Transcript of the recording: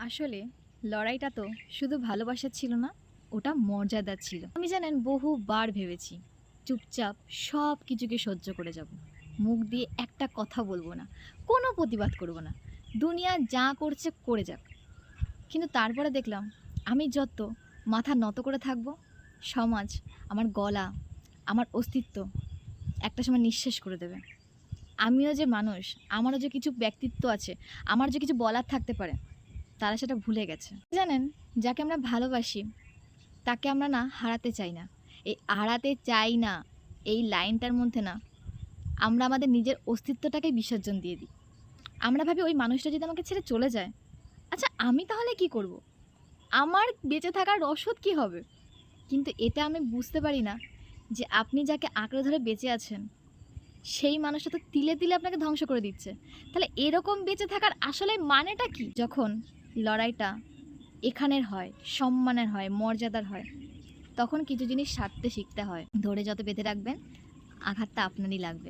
আসলে লড়াইটা তো শুধু ভালোবাসা ছিল না, ওটা মর্যাদা ছিল। আমি জানেন বহুবার ভেবেছি চুপচাপ সব কিছুকে সহ্য করে যাব, মুখ দিয়ে একটা কথা বলবো না, কোনো প্রতিবাদ করব না, দুনিয়া যা করছে করে যাক। কিন্তু তারপরে দেখলাম আমি যত মাথা নত করে থাকবো, সমাজ আমার গলা, আমার অস্তিত্ব একটা সময় নিঃশেষ করে দেবে। আমিও যে মানুষ, আমারও যে কিছু ব্যক্তিত্ব আছে, আমার যে কিছু বলার থাকতে পারে, তারা সেটা ভুলে গেছে। জানেন, যাকে আমরা ভালোবাসি তাকে আমরা না হারাতে চাই না। এই হারাতে চাই না এই লাইনটার মধ্যে না আমরা আমাদের নিজের অস্তিত্বটাকে বিসর্জন দিয়ে দিই। আমরা ভাবি ওই মানুষটা যদি আমাকে ছেড়ে চলে যায়, আচ্ছা আমি তাহলে কি করব, আমার বেঁচে থাকার রসদ কি হবে। কিন্তু এটা আমি বুঝতে পারি না যে আপনি যাকে আঁকড়ে ধরে বেঁচে আছেন সেই মানুষটা তো তিলে তিলে আপনাকে ধ্বংস করে দিচ্ছে। তাহলে এরকম বেঁচে থাকার আসলে মানেটা কি? যখন লড়াইটা এখানের হয়, সম্মানের হয়, মর্যাদার হয়, তখন কিছু জিনিস ছাড়তে শিখতে হয়। ধরে যত বেঁধে রাখবেন, আঘাতটা আপনারই লাগবে।